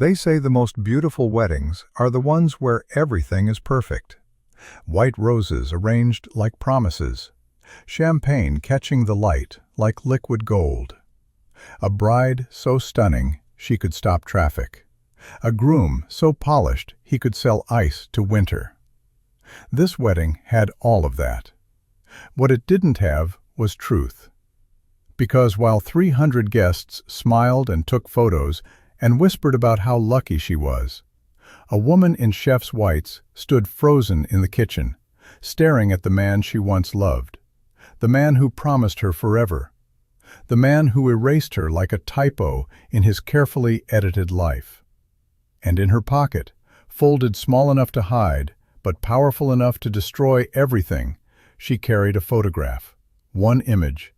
They say the most beautiful weddings are the ones where everything is perfect. White roses arranged like promises. Champagne catching the light like liquid gold. A bride so stunning she could stop traffic. A groom so polished he could sell ice to winter. This wedding had all of that. What it didn't have was truth. Because while 300 guests smiled and took photos and whispered about how lucky she was, a woman in chef's whites stood frozen in the kitchen, staring at the man she once loved, the man who promised her forever, the man who erased her like a typo in his carefully edited life. And in her pocket, folded small enough to hide, but powerful enough to destroy everything, she carried a photograph, one image,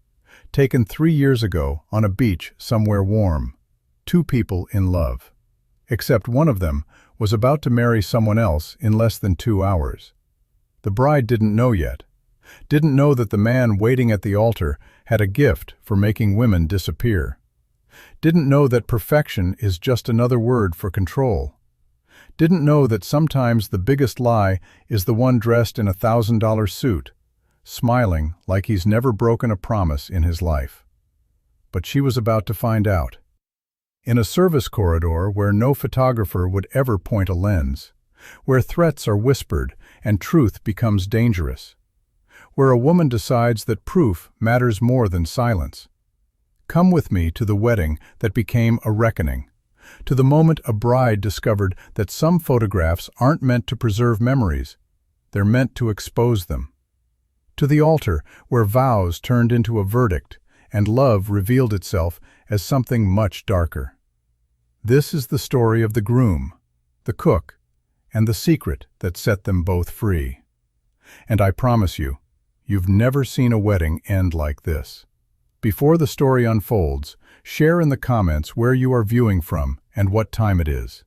taken 3 years ago on a beach somewhere warm. 2 people in love. Except one of them was about to marry someone else in less than 2 hours. The bride didn't know yet. Didn't know that the man waiting at the altar had a gift for making women disappear. Didn't know that perfection is just another word for control. Didn't know that sometimes the biggest lie is the one dressed in a $1,000 suit, smiling like he's never broken a promise in his life. But she was about to find out. In a service corridor where no photographer would ever point a lens, where threats are whispered and truth becomes dangerous, where a woman decides that proof matters more than silence. Come with me to the wedding that became a reckoning, to the moment a bride discovered that some photographs aren't meant to preserve memories, they're meant to expose them. To the altar where vows turned into a verdict and love revealed itself as something much darker. This is the story of the groom, the cook, and the secret that set them both free. And I promise you, you've never seen a wedding end like this. Before the story unfolds, share in the comments where you are viewing from and what time it is.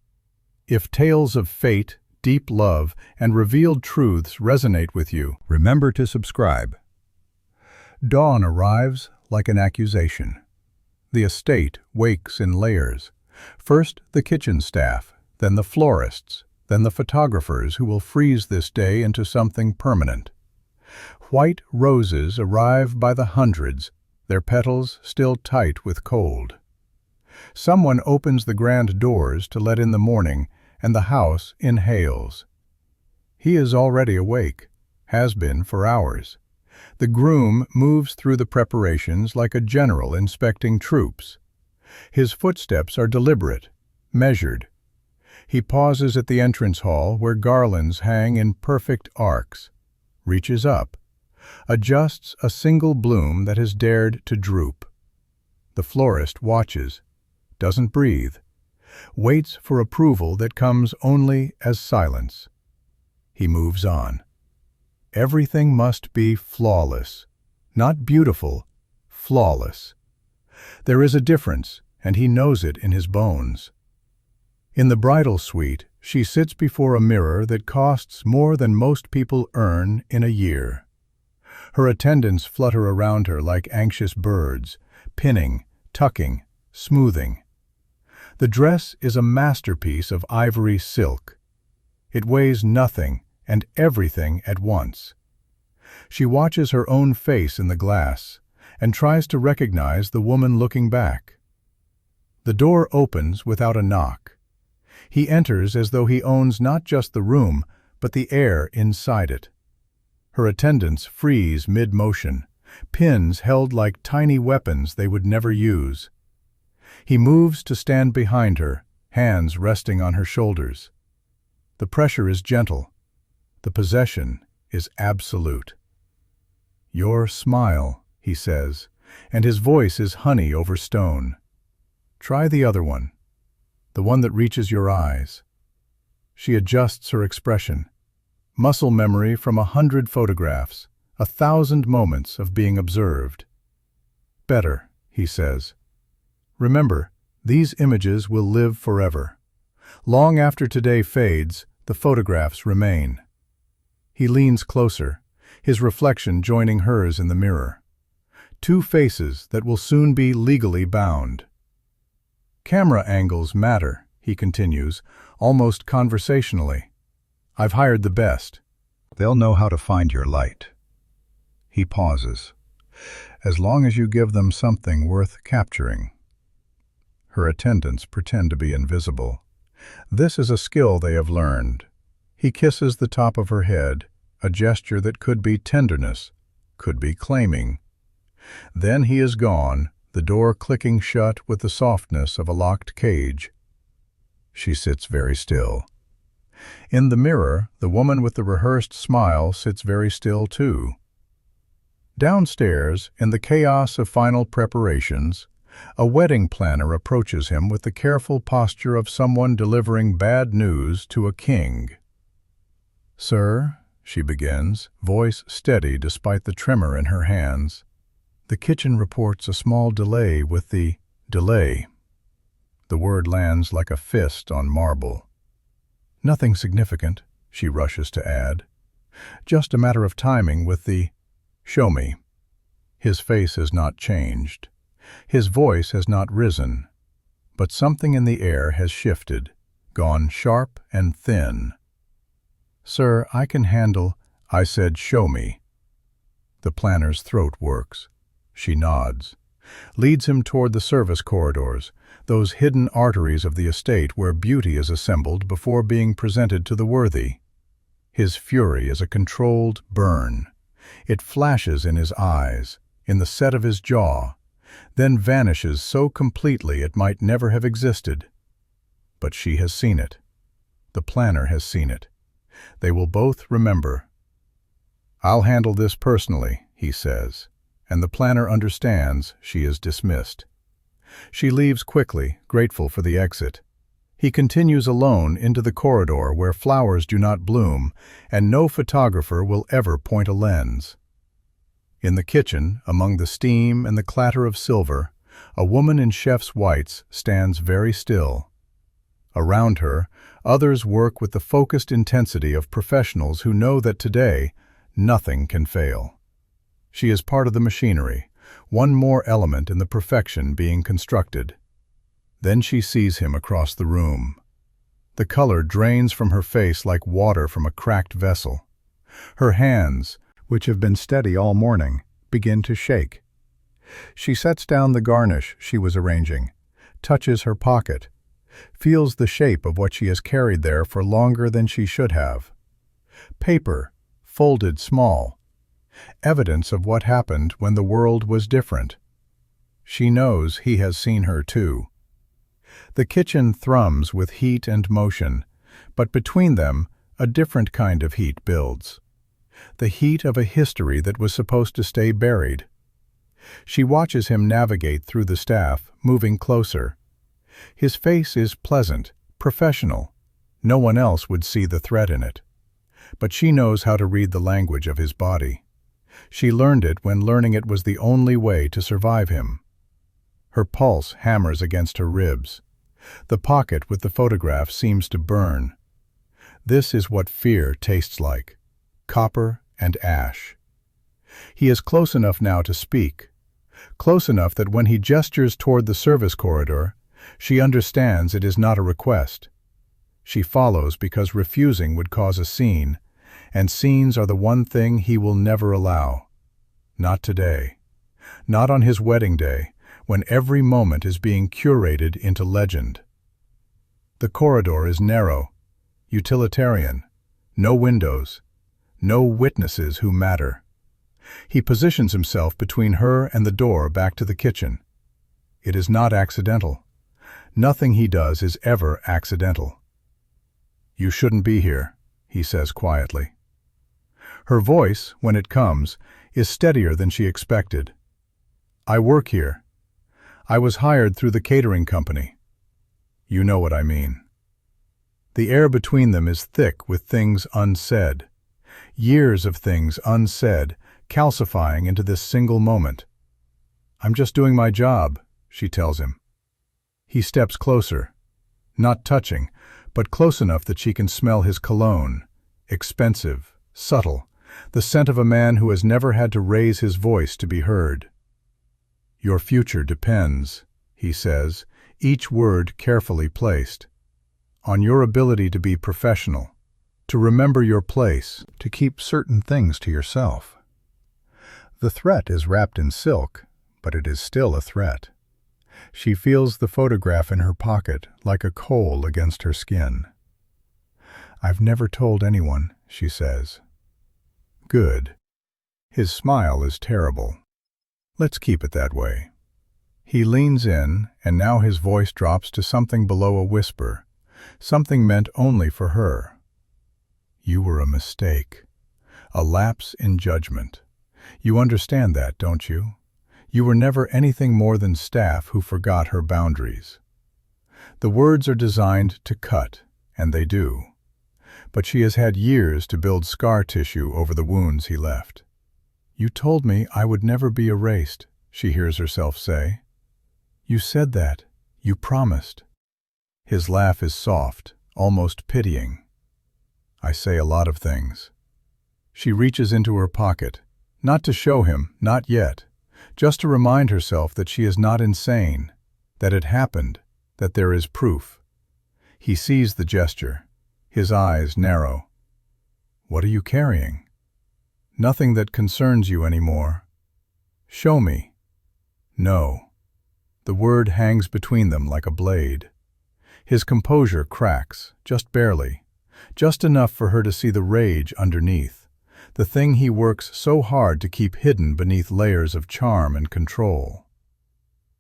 If tales of fate, deep love, and revealed truths resonate with you, remember to subscribe. Dawn arrives like an accusation. The estate wakes in layers. First the kitchen staff, then the florists, then the photographers who will freeze this day into something permanent. White roses arrive by the hundreds, their petals still tight with cold. Someone opens the grand doors to let in the morning, and the house inhales. He is already awake, has been for hours. The groom moves through the preparations like a general inspecting troops. His footsteps are deliberate, measured. He pauses at the entrance hall where garlands hang in perfect arcs, reaches up, adjusts a single bloom that has dared to droop. The florist watches, doesn't breathe, waits for approval that comes only as silence. He moves on. Everything must be flawless, not beautiful, flawless. There is a difference, and he knows it in his bones. In the bridal suite, she sits before a mirror that costs more than most people earn in a year. Her attendants flutter around her like anxious birds, pinning, tucking, smoothing. The dress is a masterpiece of ivory silk. It weighs nothing and everything at once. She watches her own face in the glass and tries to recognize the woman looking back. The door opens without a knock. He enters as though he owns not just the room, but the air inside it. Her attendants freeze mid-motion, pins held like tiny weapons they would never use. He moves to stand behind her, hands resting on her shoulders. The pressure is gentle. The possession is absolute. "Your smile," he says, and his voice is honey over stone. "Try the other one, the one that reaches your eyes." She adjusts her expression. Muscle memory from 100 photographs, 1,000 moments of being observed. "Better," he says. "Remember, these images will live forever. Long after today fades, the photographs remain." He leans closer, his reflection joining hers in the mirror. 2 faces that will soon be legally bound. "Camera angles matter," he continues, almost conversationally. "I've hired the best. They'll know how to find your light." He pauses. "As long as you give them something worth capturing." Her attendants pretend to be invisible. This is a skill they have learned. He kisses the top of her head, a gesture that could be tenderness, could be claiming. Then he is gone, the door clicking shut with the softness of a locked cage. She sits very still. In the mirror, the woman with the rehearsed smile sits very still too. Downstairs, in the chaos of final preparations, a wedding planner approaches him with the careful posture of someone delivering bad news to a king. "Sir," she begins, voice steady despite the tremor in her hands. "The kitchen reports a small delay with the delay." The word lands like a fist on marble. "Nothing significant," she rushes to add. "Just a matter of timing with the show me." His face has not changed. His voice has not risen. But something in the air has shifted, gone sharp and thin. "Sir, I can handle—" "I said show me." The planner's throat works. She nods. Leads him toward the service corridors, those hidden arteries of the estate where beauty is assembled before being presented to the worthy. His fury is a controlled burn. It flashes in his eyes, in the set of his jaw, then vanishes so completely it might never have existed. But she has seen it. The planner has seen it. They will both remember. "I'll handle this personally," he says, and the planner understands she is dismissed. She leaves quickly, grateful for the exit. He continues alone into the corridor where flowers do not bloom and no photographer will ever point a lens. In the kitchen, among the steam and the clatter of silver, a woman in chef's whites stands very still. Around her, others work with the focused intensity of professionals who know that today, nothing can fail. She is part of the machinery, one more element in the perfection being constructed. Then she sees him across the room. The color drains from her face like water from a cracked vessel. Her hands, which have been steady all morning, begin to shake. She sets down the garnish she was arranging, touches her pocket, feels the shape of what she has carried there for longer than she should have. Paper, folded small. Evidence of what happened when the world was different. She knows he has seen her too. The kitchen thrums with heat and motion, but between them, a different kind of heat builds. The heat of a history that was supposed to stay buried. She watches him navigate through the staff, moving closer. His face is pleasant, professional. No one else would see the threat in it. But she knows how to read the language of his body. She learned it when learning it was the only way to survive him. Her pulse hammers against her ribs. The pocket with the photograph seems to burn. This is what fear tastes like. Copper and ash. He is close enough now to speak. Close enough that when he gestures toward the service corridor, she understands it is not a request. She follows because refusing would cause a scene, and scenes are the one thing he will never allow. Not today. Not on his wedding day, when every moment is being curated into legend. The corridor is narrow, utilitarian, no windows, no witnesses who matter. He positions himself between her and the door back to the kitchen. It is not accidental. Nothing he does is ever accidental. "You shouldn't be here," he says quietly. Her voice, when it comes, is steadier than she expected. "I work here. I was hired through the catering company. You know what I mean." The air between them is thick with things unsaid. Years of things unsaid, calcifying into this single moment. "I'm just doing my job," she tells him. He steps closer, not touching, but close enough that she can smell his cologne, expensive, subtle, the scent of a man who has never had to raise his voice to be heard. "Your future depends," he says, each word carefully placed. on your ability to be professional, to remember your place, to keep certain things to yourself. The threat is wrapped in silk, but it is still a threat. She feels the photograph in her pocket like a coal against her skin. "I've never told anyone," she says. "Good." His smile is terrible. "Let's keep it that way." He leans in, and now his voice drops to something below a whisper, something meant only for her. "You were a mistake, a lapse in judgment. You understand that, don't you? You were never anything more than staff who forgot her boundaries." The words are designed to cut, and they do. But she has had years to build scar tissue over the wounds he left. "You told me I would never be erased," she hears herself say. "You said that. You promised." His laugh is soft, almost pitying. "I say a lot of things." She reaches into her pocket, not to show him, not yet, just to remind herself that she is not insane, that it happened, that there is proof. He sees the gesture. His eyes narrow. "What are you carrying?" "Nothing that concerns you anymore." "Show me." "No." The word hangs between them like a blade. His composure cracks, just barely, just enough for her to see the rage underneath, the thing he works so hard to keep hidden beneath layers of charm and control.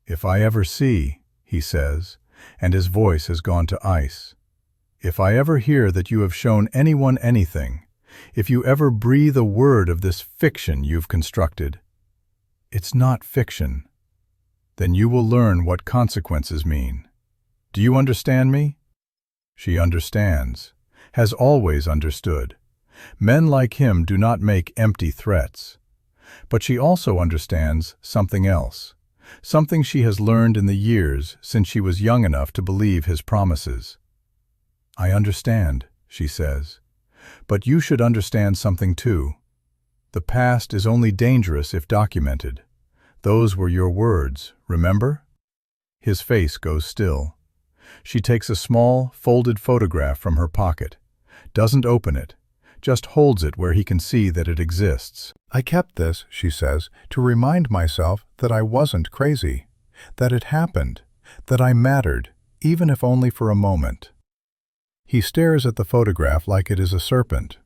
"If I ever see," he says, and his voice has gone to ice, "if I ever hear that you have shown anyone anything, if you ever breathe a word of this fiction you've constructed," "It's not fiction." "Then you will learn what consequences mean. Do you understand me?" She understands, has always understood. Men like him do not make empty threats. But she also understands something else, something she has learned in the years since she was young enough to believe his promises. "I understand," she says. "But you should understand something too. The past is only dangerous if documented. Those were your words, remember?" His face goes still. She takes a small, folded photograph from her pocket, doesn't open it, just holds it where he can see that it exists. "I kept this," she says, "to remind myself that I wasn't crazy, that it happened, that I mattered, even if only for a moment." He stares at the photograph like it is a serpent.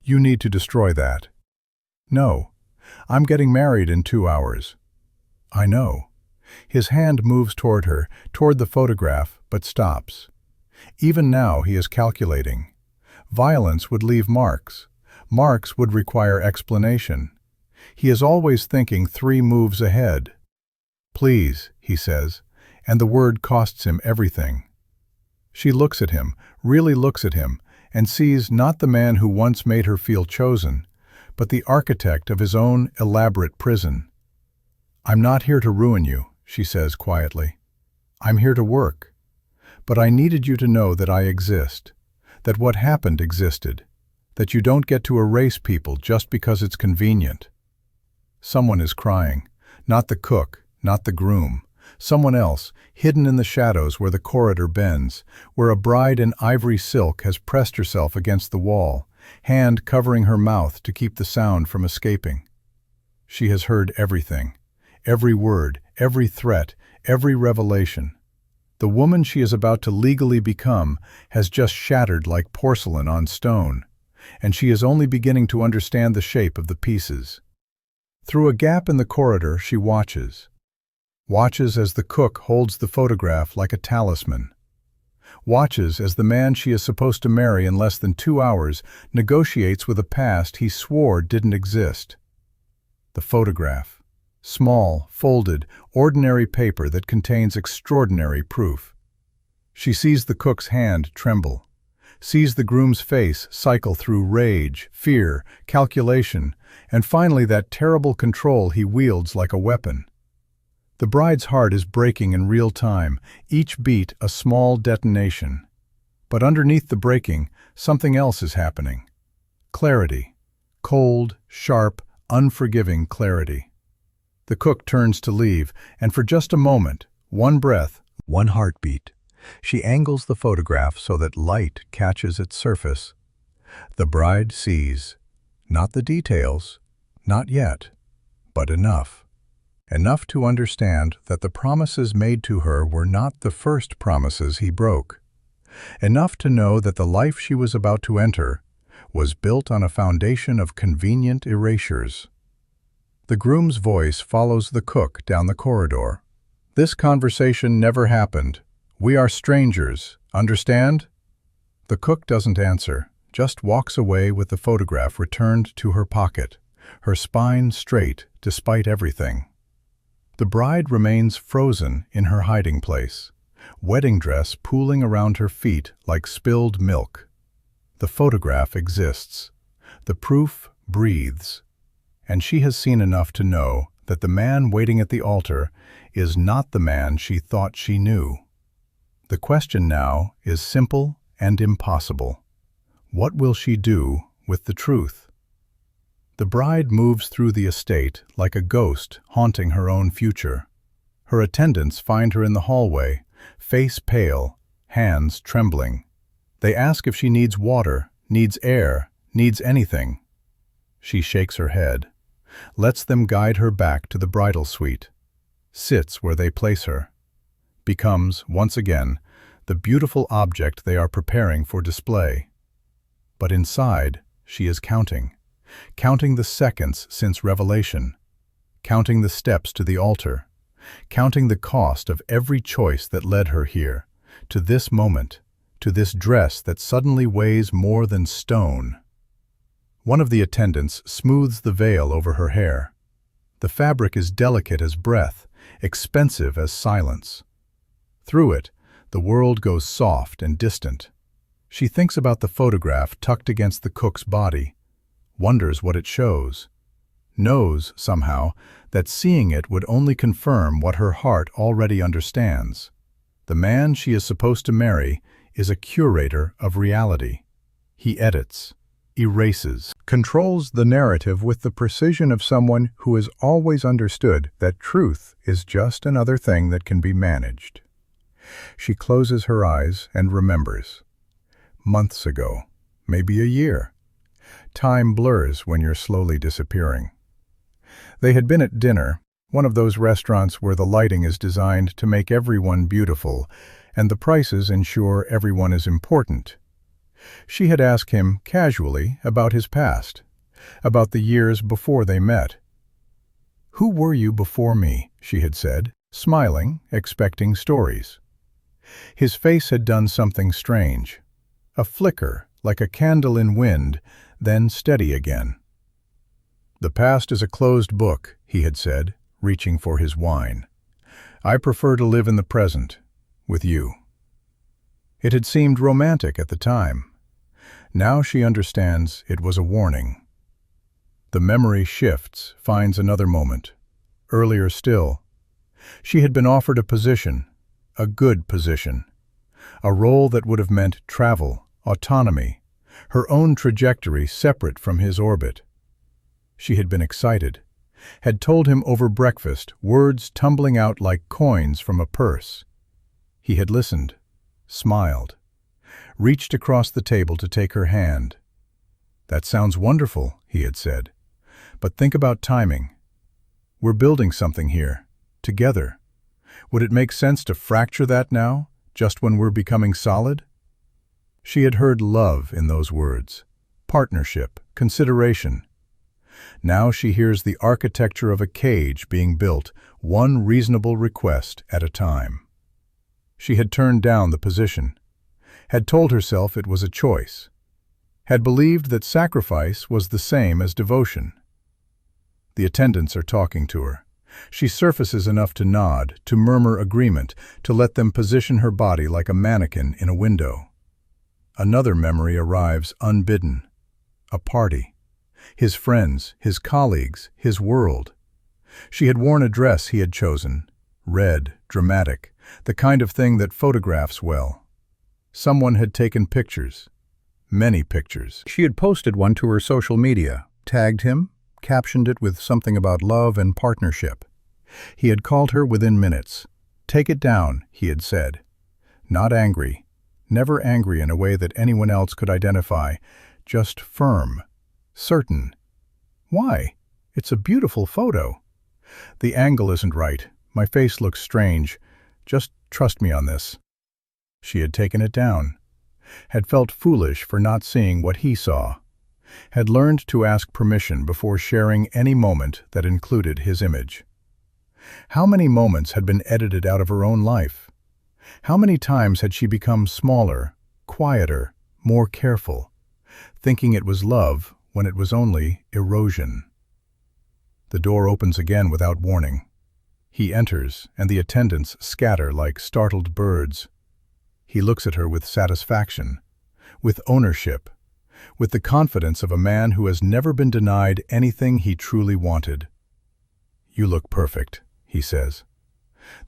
"You need to destroy that." "No, I'm getting married in 2 hours." "I know." His hand moves toward her, toward the photograph, but stops. Even now he is calculating. Violence would leave marks. Marks would require explanation. He is always thinking 3 moves ahead. "Please," he says, and the word costs him everything. She looks at him, really looks at him, and sees not the man who once made her feel chosen, but the architect of his own elaborate prison. "I'm not here to ruin you," she says quietly. "I'm here to work. But I needed you to know that I exist, that what happened existed, that you don't get to erase people just because it's convenient." Someone is crying, not the cook, not the groom. Someone else, hidden in the shadows where the corridor bends, where a bride in ivory silk has pressed herself against the wall, hand covering her mouth to keep the sound from escaping. She has heard everything, every word, every threat, every revelation. The woman she is about to legally become has just shattered like porcelain on stone, and she is only beginning to understand the shape of the pieces. Through a gap in the corridor she watches as the cook holds the photograph like a talisman. Watches as the man she is supposed to marry in less than 2 hours negotiates with a past he swore didn't exist. The photograph. Small, folded, ordinary paper that contains extraordinary proof. She sees the cook's hand tremble, sees the groom's face cycle through rage, fear, calculation, and finally that terrible control he wields like a weapon. The bride's heart is breaking in real time, each beat a small detonation. But underneath the breaking, something else is happening. Clarity. Cold, sharp, unforgiving clarity. The cook turns to leave, and for just a moment, one breath, one heartbeat, She angles the photograph so that light catches its surface. The bride sees, not the details, not yet, but enough. Enough to understand that the promises made to her were not the first promises he broke. Enough to know that the life she was about to enter was built on a foundation of convenient erasures. The groom's voice follows the cook down the corridor. "This conversation never happened. We are strangers, understand?" The cook doesn't answer, just walks away with the photograph returned to her pocket, her spine straight despite everything. The bride remains frozen in her hiding place, wedding dress pooling around her feet like spilled milk. The photograph exists. The proof breathes. And she has seen enough to know that the man waiting at the altar is not the man she thought she knew. The question now is simple and impossible. What will she do with the truth? The bride moves through the estate like a ghost haunting her own future. Her attendants find her in the hallway, face pale, hands trembling. They ask if she needs water, needs air, needs anything. She shakes her head, lets them guide her back to the bridal suite, sits where they place her, becomes, once again, the beautiful object they are preparing for display. But inside, she is counting the seconds since revelation, counting the steps to the altar, counting the cost of every choice that led her here, to this moment, to this dress that suddenly weighs more than stone. One of the attendants smooths the veil over her hair. The fabric is delicate as breath, expensive as silence. Through it, the world goes soft and distant. She thinks about the photograph tucked against the cook's body, wonders what it shows, knows, somehow, that seeing it would only confirm what her heart already understands. The man she is supposed to marry is a curator of reality. He edits, erases, controls the narrative with the precision of someone who has always understood that truth is just another thing that can be managed. She closes her eyes and remembers. Months ago, maybe a year. Time blurs when you're slowly disappearing. They had been at dinner, one of those restaurants where the lighting is designed to make everyone beautiful, and the prices ensure everyone is important. She had asked him casually about his past, about the years before they met. "Who were you before me?" she had said, smiling, expecting stories. His face had done something strange. A flicker, like a candle in wind, then steady again. "The past is a closed book," he had said, reaching for his wine. "I prefer to live in the present, with you." It had seemed romantic at the time. Now she understands it was a warning. The memory shifts, finds another moment. Earlier still, she had been offered a position, a good position, a role that would have meant travel, autonomy, her own trajectory separate from his orbit. She had been excited, had told him over breakfast, words tumbling out like coins from a purse. He had listened, smiled, reached across the table to take her hand. "That sounds wonderful," he had said, "but think about timing. We're building something here, together. Would it make sense to fracture that now, just when we're becoming solid?" She had heard love in those words, partnership, consideration. Now she hears the architecture of a cage being built, one reasonable request at a time. She had turned down the position, had told herself it was a choice, had believed that sacrifice was the same as devotion. The attendants are talking to her. She surfaces enough to nod, to murmur agreement, to let them position her body like a mannequin in a window. Another memory arrives unbidden. A party. His friends, his colleagues, his world. She had worn a dress he had chosen, red, dramatic, the kind of thing that photographs well. Someone had taken pictures, many pictures. She had posted one to her social media, tagged him, captioned it with something about love and partnership. He had called her within minutes. "Take it down," he had said. Not angry, never angry in a way that anyone else could identify, just firm, certain. Why? It's a beautiful photo. The angle isn't right. My face looks strange. Just trust me on this. She had taken it down, had felt foolish for not seeing what he saw, had learned to ask permission before sharing any moment that included his image. How many moments had been edited out of her own life? How many times had she become smaller, quieter, more careful, thinking it was love when it was only erosion? The door opens again without warning. He enters, and the attendants scatter like startled birds. He looks at her with satisfaction, with ownership, with the confidence of a man who has never been denied anything he truly wanted. "You look perfect," he says.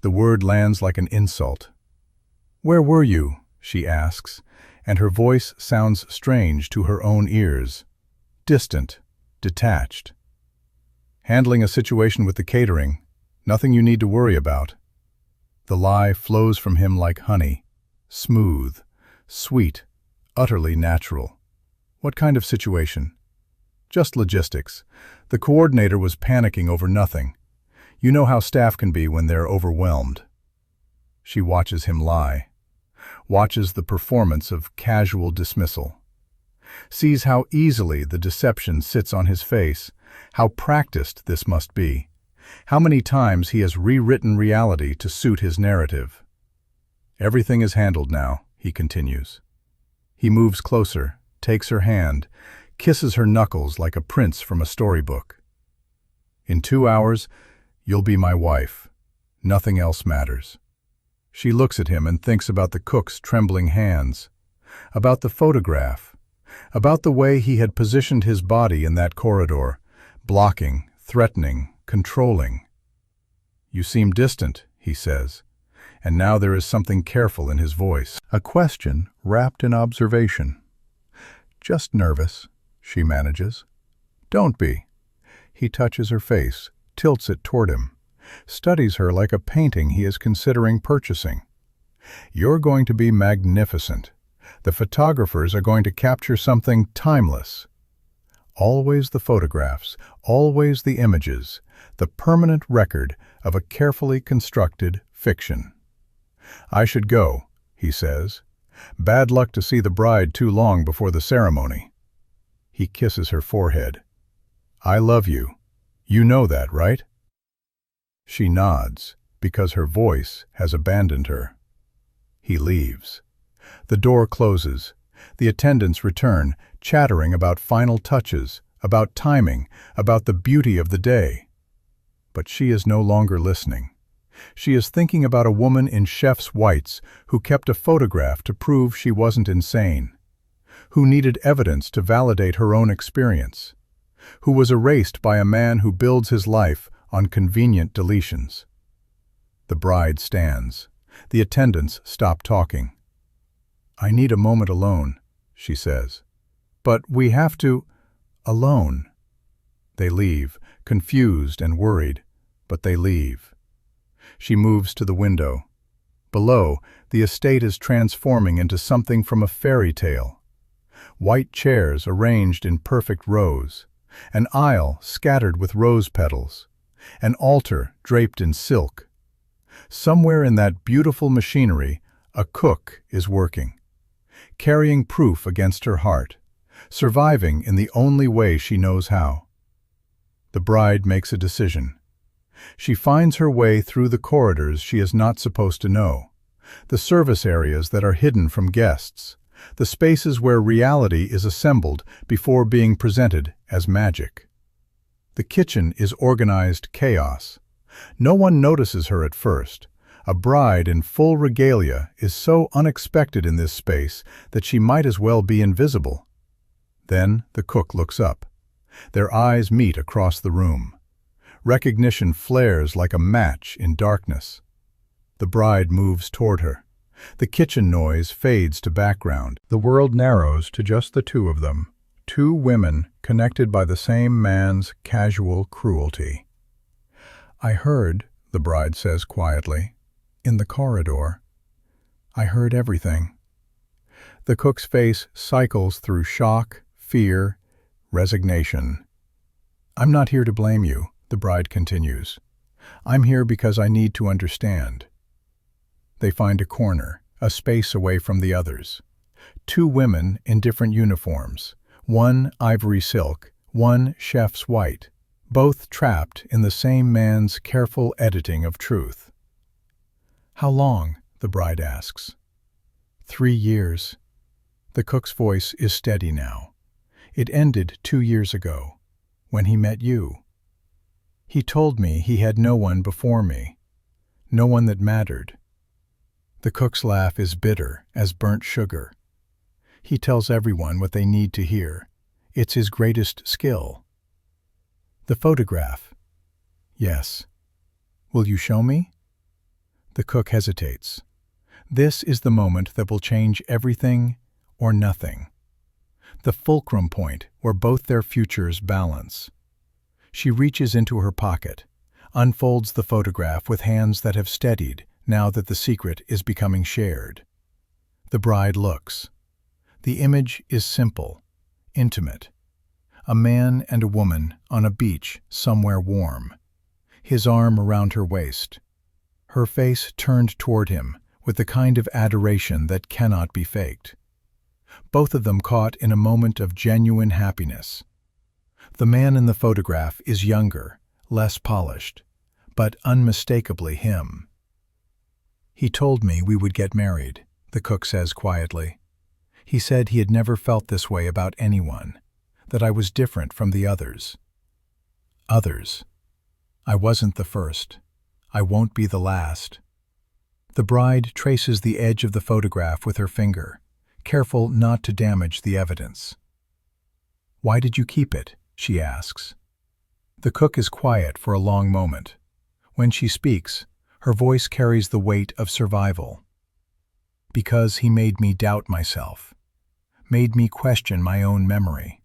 The word lands like an insult. "Where were you?" she asks, and her voice sounds strange to her own ears. Distant, detached. "Handling a situation with the catering. Nothing you need to worry about." The lie flows from him like honey. Smooth, sweet, utterly natural. What kind of situation? Just logistics. The coordinator was panicking over nothing. You know how staff can be when they're overwhelmed. She watches him lie. Watches the performance of casual dismissal. Sees how easily the deception sits on his face, how practiced this must be. How many times he has rewritten reality to suit his narrative. "Everything is handled now," he continues. He moves closer, takes her hand, kisses her knuckles like a prince from a storybook. "In 2 hours, you'll be my wife. Nothing else matters." She looks at him and thinks about the cook's trembling hands, about the photograph, about the way he had positioned his body in that corridor, blocking, threatening, controlling. "You seem distant," he says, and now there is something careful in his voice, a question wrapped in observation. "Just nervous," she manages. "Don't be." He touches her face, tilts it toward him, studies her like a painting he is considering purchasing. "You're going to be magnificent. The photographers are going to capture something timeless." Always the photographs, always the images, the permanent record of a carefully constructed fiction. "I should go," he says. "Bad luck to see the bride too long before the ceremony." He kisses her forehead. "I love you. You know that, right?" She nods, because her voice has abandoned her. He leaves. The door closes. The attendants return, chattering about final touches, about timing, about the beauty of the day. But she is no longer listening. She is thinking about a woman in chef's whites who kept a photograph to prove she wasn't insane, who needed evidence to validate her own experience, who was erased by a man who builds his life on convenient deletions. The bride stands. The attendants stop talking. "I need a moment alone," she says. "But we have to—" "Alone." They leave, confused and worried, but they leave. She moves to the window. Below, the estate is transforming into something from a fairy tale. White chairs arranged in perfect rows, an aisle scattered with rose petals, an altar draped in silk. Somewhere in that beautiful machinery, a cook is working, carrying proof against her heart, surviving in the only way she knows how. The bride makes a decision. She finds her way through the corridors she is not supposed to know, the service areas that are hidden from guests, the spaces where reality is assembled before being presented as magic. The kitchen is organized chaos. No one notices her at first. A bride in full regalia is so unexpected in this space that she might as well be invisible. Then the cook looks up. Their eyes meet across the room. Recognition flares like a match in darkness. The bride moves toward her. The kitchen noise fades to background. The world narrows to just the two of them, two women connected by the same man's casual cruelty. "I heard," the bride says quietly, "in the corridor." I heard everything. The cook's face cycles through shock, fear, resignation. I'm not here to blame you, the bride continues. I'm here because I need to understand. They find a corner, a space away from the others. Two women in different uniforms, one ivory silk, one chef's white, both trapped in the same man's careful editing of truth. How long? The bride asks. 3 years. The cook's voice is steady now. It ended 2 years ago, when he met you. He told me he had no one before me, no one that mattered. The cook's laugh is bitter as burnt sugar. He tells everyone what they need to hear. It's his greatest skill. The photograph. Yes. Will you show me? The cook hesitates. This is the moment that will change everything or nothing. The fulcrum point where both their futures balance. She reaches into her pocket, unfolds the photograph with hands that have steadied now that the secret is becoming shared. The bride looks. The image is simple, intimate. A man and a woman on a beach somewhere warm, his arm around her waist, her face turned toward him with the kind of adoration that cannot be faked. Both of them caught in a moment of genuine happiness. The man in the photograph is younger, less polished, but unmistakably him. He told me we would get married, the cook says quietly. He said he had never felt this way about anyone, that I was different from the others. Others. I wasn't the first. I won't be the last. The bride traces the edge of the photograph with her finger, careful not to damage the evidence. Why did you keep it? She asks. The cook is quiet for a long moment. When she speaks, her voice carries the weight of survival. Because he made me doubt myself, made me question my own memory.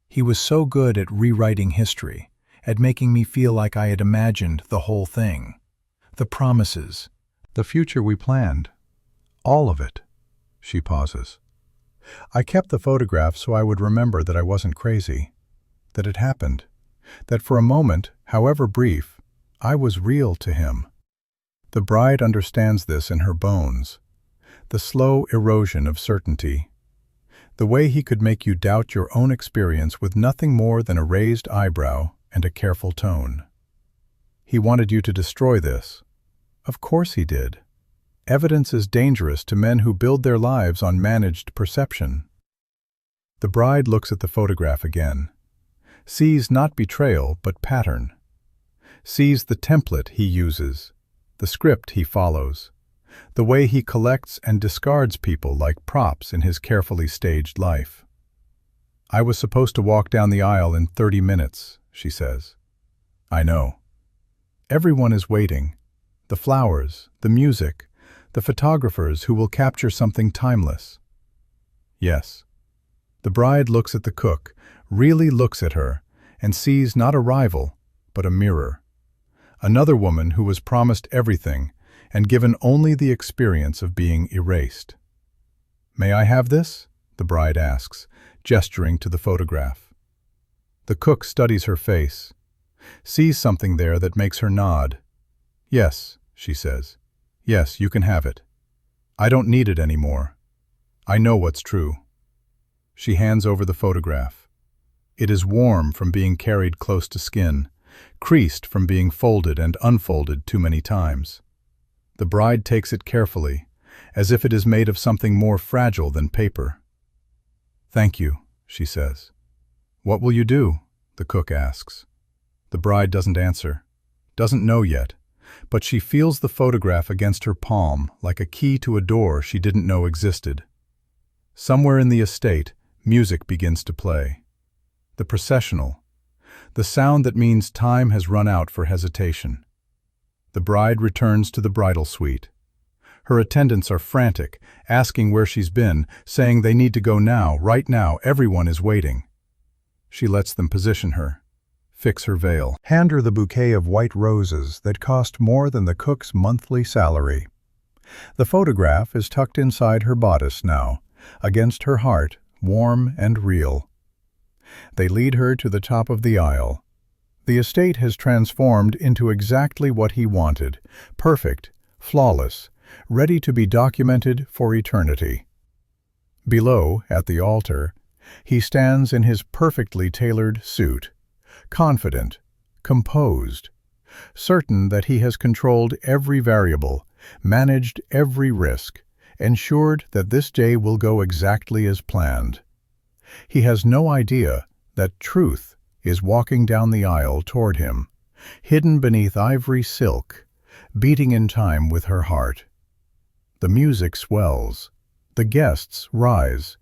He was so good at rewriting history, at making me feel like I had imagined the whole thing. The promises, the future we planned, all of it. She pauses. I kept the photograph so I would remember that I wasn't crazy, that it happened, that for a moment, however brief, I was real to him. The bride understands this in her bones, the slow erosion of certainty, the way he could make you doubt your own experience with nothing more than a raised eyebrow and a careful tone. He wanted you to destroy this. Of course he did. Evidence is dangerous to men who build their lives on managed perception. The bride looks at the photograph again, sees not betrayal but pattern, sees the template he uses, the script he follows, the way he collects and discards people like props in his carefully staged life. I was supposed to walk down the aisle in 30 minutes, she says. I know. Everyone is waiting. The flowers, the music, the photographers who will capture something timeless. Yes. The bride looks at the cook, really looks at her, and sees not a rival, but a mirror. Another woman who was promised everything and given only the experience of being erased. May I have this? The bride asks, gesturing to the photograph. The cook studies her face, sees something there that makes her nod. Yes, she says. Yes, you can have it. I don't need it anymore. I know what's true. She hands over the photograph. It is warm from being carried close to skin, creased from being folded and unfolded too many times. The bride takes it carefully, as if it is made of something more fragile than paper. Thank you, she says. What will you do? The cook asks. The bride doesn't answer, doesn't know yet, but she feels the photograph against her palm like a key to a door she didn't know existed. Somewhere in the estate, music begins to play. The processional, the sound that means time has run out for hesitation. The bride returns to the bridal suite. Her attendants are frantic, asking where she's been, saying they need to go now, right now, everyone is waiting. She lets them position her, fix her veil, hand her the bouquet of white roses that cost more than the cook's monthly salary. The photograph is tucked inside her bodice now, against her heart, warm and real. They lead her to the top of the aisle. The estate has transformed into exactly what he wanted, perfect, flawless, ready to be documented for eternity. Below, at the altar, he stands in his perfectly tailored suit, confident, composed, certain that he has controlled every variable, managed every risk, ensured that this day will go exactly as planned. He has no idea that truth is walking down the aisle toward him, hidden beneath ivory silk, beating in time with her heart. The music swells. The guests rise.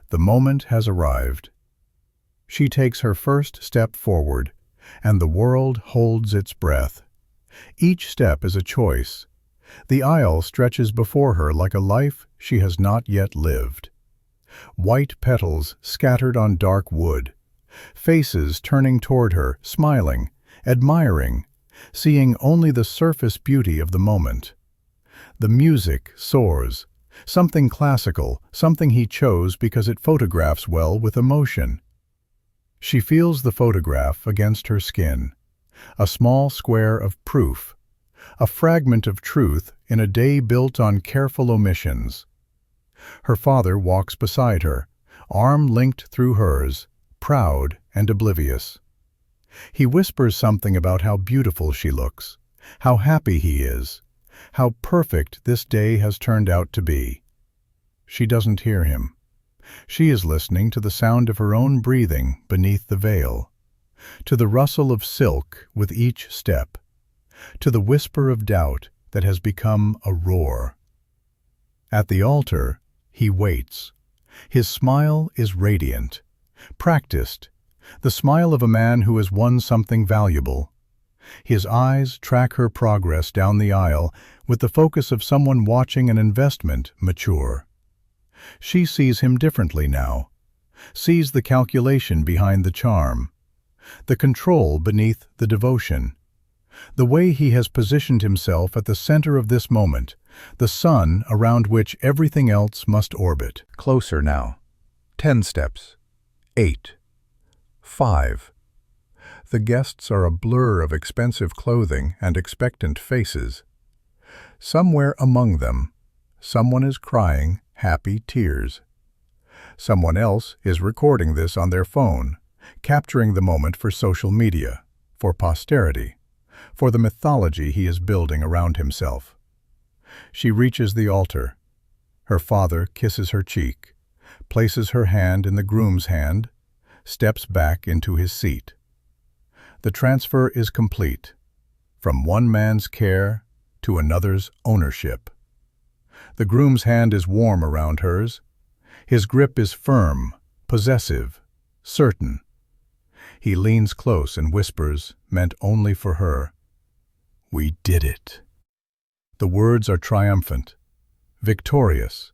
The moment has arrived. She takes her first step forward, and the world holds its breath. Each step is a choice. The aisle stretches before her like a life she has not yet lived. White petals scattered on dark wood. Faces turning toward her, smiling, admiring, seeing only the surface beauty of the moment. The music soars, something classical, something he chose because it photographs well with emotion. She feels the photograph against her skin, a small square of proof, a fragment of truth in a day built on careful omissions. Her father walks beside her, arm linked through hers, proud and oblivious. He whispers something about how beautiful she looks, how happy he is, how perfect this day has turned out to be. She doesn't hear him. She is listening to the sound of her own breathing beneath the veil, to the rustle of silk with each step, to the whisper of doubt that has become a roar. At the altar, he waits. His smile is radiant, practiced, the smile of a man who has won something valuable. His eyes track her progress down the aisle with the focus of someone watching an investment mature. She sees him differently now, sees the calculation behind the charm, the control beneath the devotion, the way he has positioned himself at the center of this moment, the sun around which everything else must orbit. Closer now. 10 steps. 8. 5. The guests are a blur of expensive clothing and expectant faces. Somewhere among them, someone is crying happy tears. Someone else is recording this on their phone, capturing the moment for social media, for posterity, for the mythology he is building around himself. She reaches the altar. Her father kisses her cheek, places her hand in the groom's hand, steps back into his seat. The transfer is complete, from one man's care to another's ownership. The groom's hand is warm around hers. His grip is firm, possessive, certain. He leans close and whispers, meant only for her, "We did it." The words are triumphant, victorious,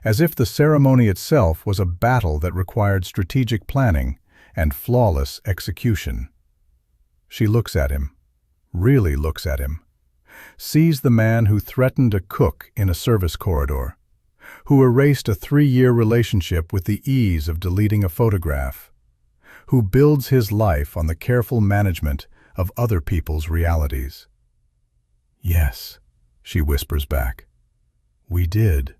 as if the ceremony itself was a battle that required strategic planning and flawless execution. She looks at him, really looks at him, sees the man who threatened a cook in a service corridor, who erased a 3-year relationship with the ease of deleting a photograph, who builds his life on the careful management of other people's realities. "Yes," she whispers back. "We did."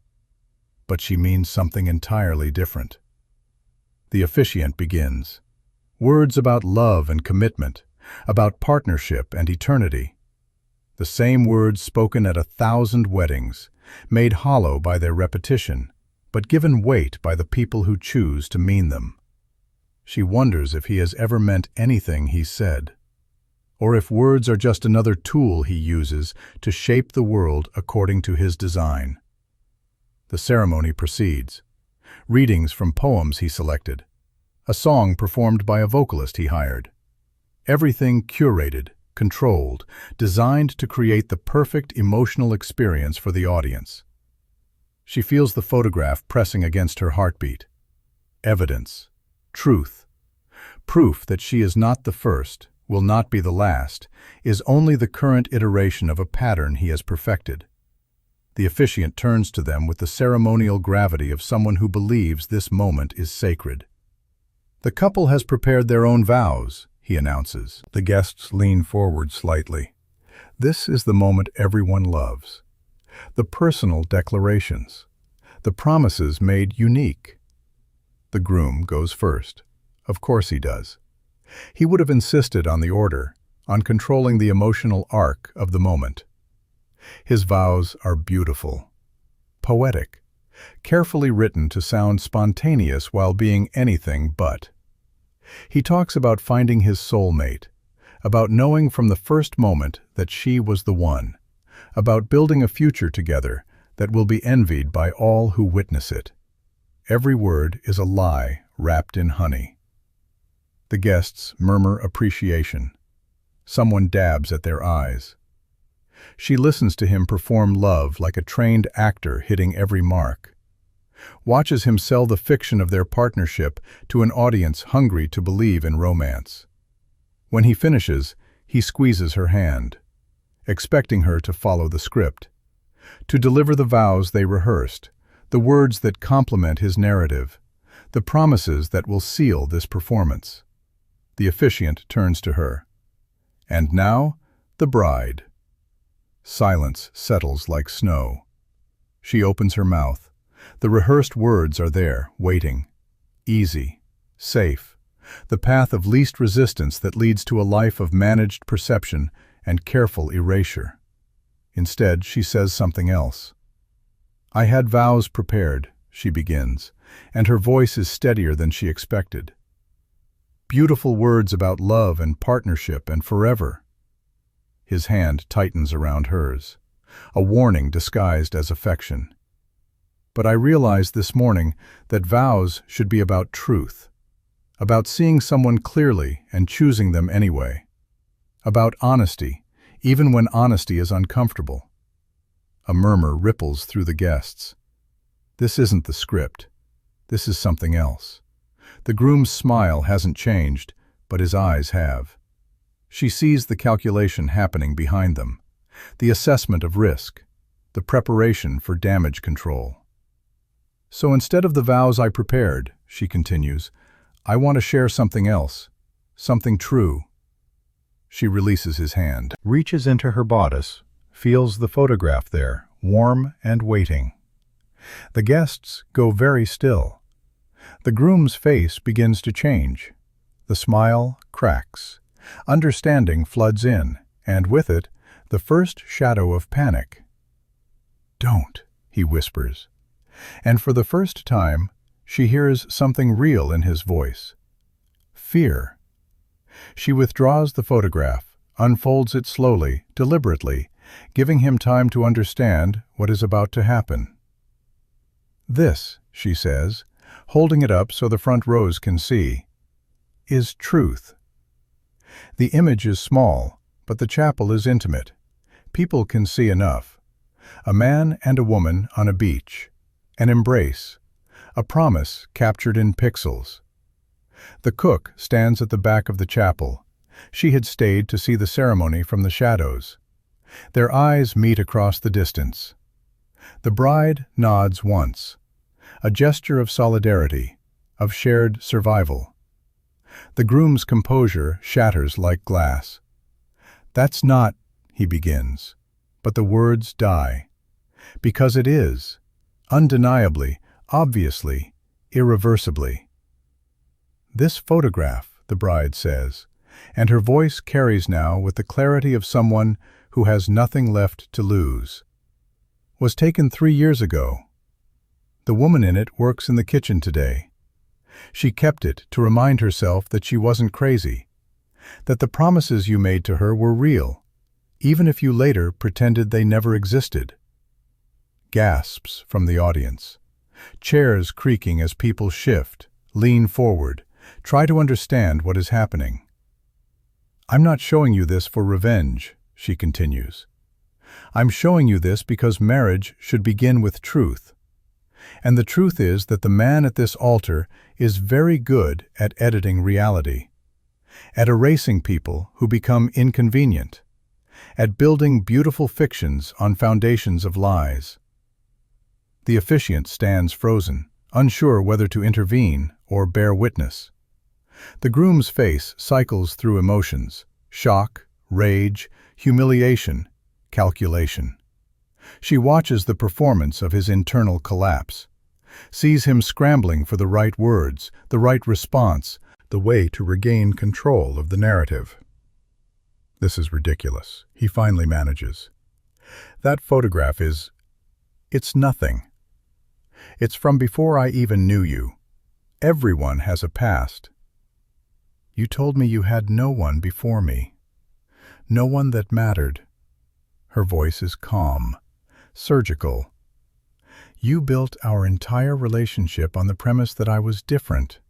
But she means something entirely different. The officiant begins. Words about love and commitment, about partnership and eternity. The same words spoken at 1,000 weddings, made hollow by their repetition, but given weight by the people who choose to mean them. She wonders if he has ever meant anything he said, or if words are just another tool he uses to shape the world according to his design. The ceremony proceeds. Readings from poems he selected, a song performed by a vocalist he hired. Everything curated, controlled, designed to create the perfect emotional experience for the audience. She feels the photograph pressing against her heartbeat. Evidence, truth, proof that she is not the first, will not be the last, is only the current iteration of a pattern he has perfected. The officiant turns to them with the ceremonial gravity of someone who believes this moment is sacred. "The couple has prepared their own vows," he announces. The guests lean forward slightly. This is the moment everyone loves. The personal declarations. The promises made unique. The groom goes first. Of course he does. He would have insisted on the order, on controlling the emotional arc of the moment. His vows are beautiful, poetic, carefully written to sound spontaneous while being anything but. He talks about finding his soulmate, about knowing from the first moment that she was the one, about building a future together that will be envied by all who witness it. Every word is a lie wrapped in honey. The guests murmur appreciation. Someone dabs at their eyes. She listens to him perform love like a trained actor hitting every mark. Watches him sell the fiction of their partnership to an audience hungry to believe in romance. When he finishes, he squeezes her hand, expecting her to follow the script, to deliver the vows they rehearsed, the words that complement his narrative, the promises that will seal this performance. The officiant turns to her. And now, the bride. Silence settles like snow. She opens her mouth. The rehearsed words are there, waiting. Easy, safe, the path of least resistance that leads to a life of managed perception and careful erasure. Instead, she says something else. "I had vows prepared," she begins, and her voice is steadier than she expected. Beautiful words about love and partnership and forever. His hand tightens around hers, a warning disguised as affection. "But I realized this morning that vows should be about truth, about seeing someone clearly and choosing them anyway, about honesty, even when honesty is uncomfortable." A murmur ripples through the guests. This isn't the script. This is something else. The groom's smile hasn't changed, but his eyes have. She sees the calculation happening behind them, the assessment of risk, the preparation for damage control. "So instead of the vows I prepared," she continues, "I want to share something else, something true." She releases his hand, reaches into her bodice, feels the photograph there, warm and waiting. The guests go very still. The groom's face begins to change. The smile cracks. Understanding floods in, and with it, the first shadow of panic. "Don't," he whispers. And for the first time, she hears something real in his voice. Fear. She withdraws the photograph, unfolds it slowly, deliberately, giving him time to understand what is about to happen. "This," she says, holding it up so the front rows can see, "is truth." The image is small, but the chapel is intimate. People can see enough. A man and a woman on a beach. An embrace. A promise captured in pixels. The cook stands at the back of the chapel. She had stayed to see the ceremony from the shadows. Their eyes meet across the distance. The bride nods once. A gesture of solidarity, of shared survival. The groom's composure shatters like glass. "That's not," he begins, but the words die. Because it is. Undeniably, obviously, irreversibly. "This photograph," the bride says, and her voice carries now with the clarity of someone who has nothing left to lose, "was taken 3 years ago. The woman in it works in the kitchen today. She kept it to remind herself that she wasn't crazy, that the promises you made to her were real, even if you later pretended they never existed." Gasps from the audience. Chairs creaking as people shift, lean forward, try to understand what is happening. "I'm not showing you this for revenge," she continues. "I'm showing you this because marriage should begin with truth. And the truth is that the man at this altar is very good at editing reality, at erasing people who become inconvenient, at building beautiful fictions on foundations of lies. The officiant stands frozen, unsure whether to intervene or bear witness. The groom's face cycles through emotions: shock, rage, humiliation, calculation. She watches the performance of his internal collapse, sees him scrambling for the right words, the right response, the way to regain control of the narrative. This is ridiculous, he finally manages. That photograph it's nothing. It's from before I even knew you. Everyone has a past. You told me you had no one before me. No one that mattered. Her voice is calm, surgical. You built our entire relationship on the premise that I was different,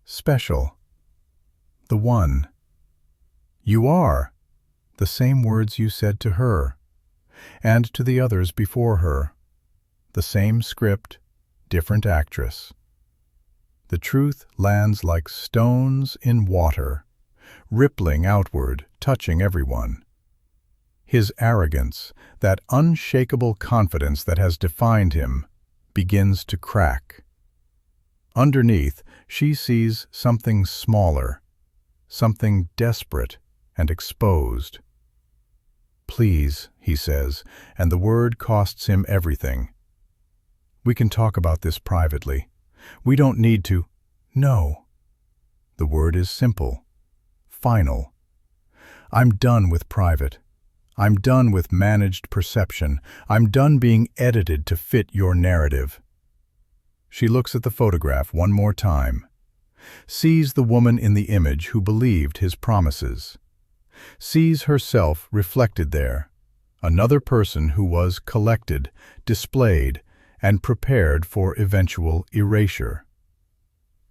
special, the one. You are, the same words you said to her, and to the others before her. The same script, different actress. The truth lands like stones in water, rippling outward, touching everyone. His arrogance, that unshakable confidence that has defined him, begins to crack. Underneath, she sees something smaller, something desperate and exposed. Please, he says, and the word costs him everything. We can talk about this privately. We don't need to. No. The word is simple, final. I'm done with private. I'm done with managed perception. I'm done being edited to fit your narrative. She looks at the photograph one more time, sees the woman in the image who believed his promises, sees herself reflected there, another person who was collected, displayed, and prepared for eventual erasure.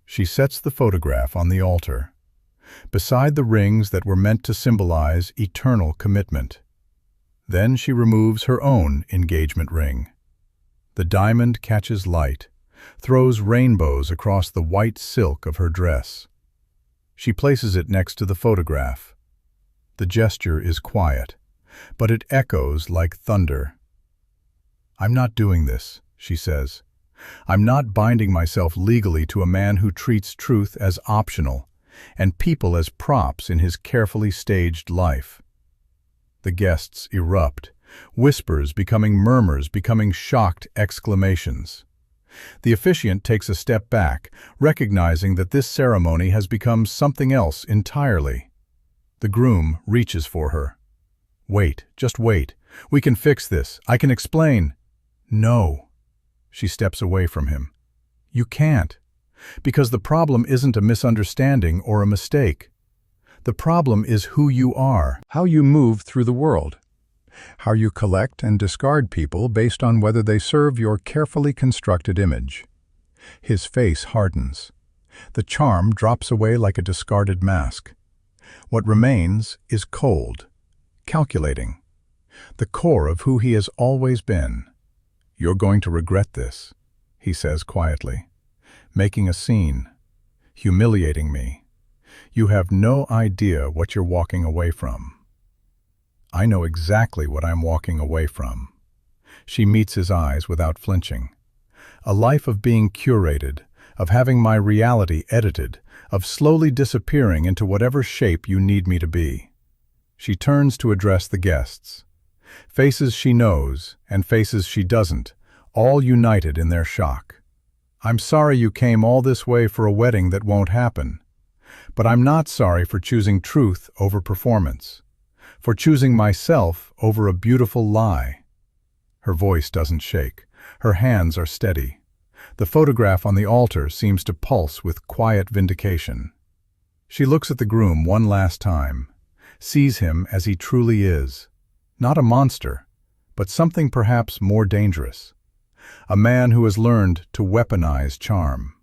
She sets the photograph on the altar, beside the rings that were meant to symbolize eternal commitment. Then she removes her own engagement ring. The diamond catches light, throws rainbows across the white silk of her dress. She places it next to the photograph. The gesture is quiet, but it echoes like thunder. I'm not doing this, she says. I'm not binding myself legally to a man who treats truth as optional and people as props in his carefully staged life. The guests erupt, whispers becoming murmurs, becoming shocked exclamations. The officiant takes a step back, recognizing that this ceremony has become something else entirely. The groom reaches for her. Wait, just wait. We can fix this. I can explain. No. She steps away from him. You can't. Because the problem isn't a misunderstanding or a mistake. The problem is who you are, how you move through the world, how you collect and discard people based on whether they serve your carefully constructed image. His face hardens. The charm drops away like a discarded mask. What remains is cold, calculating, the core of who he has always been. You're going to regret this, he says quietly, making a scene, humiliating me. You have no idea what you're walking away from. I know exactly what I'm walking away from. She meets his eyes without flinching. A life of being curated, of having my reality edited, of slowly disappearing into whatever shape you need me to be. She turns to address the guests. Faces she knows and faces she doesn't, all united in their shock. I'm sorry you came all this way for a wedding that won't happen. But I'm not sorry for choosing truth over performance, for choosing myself over a beautiful lie. Her voice doesn't shake. Her hands are steady. The photograph on the altar seems to pulse with quiet vindication. She looks at the groom one last time, sees him as he truly is. Not a monster, but something perhaps more dangerous. A man who has learned to weaponize charm,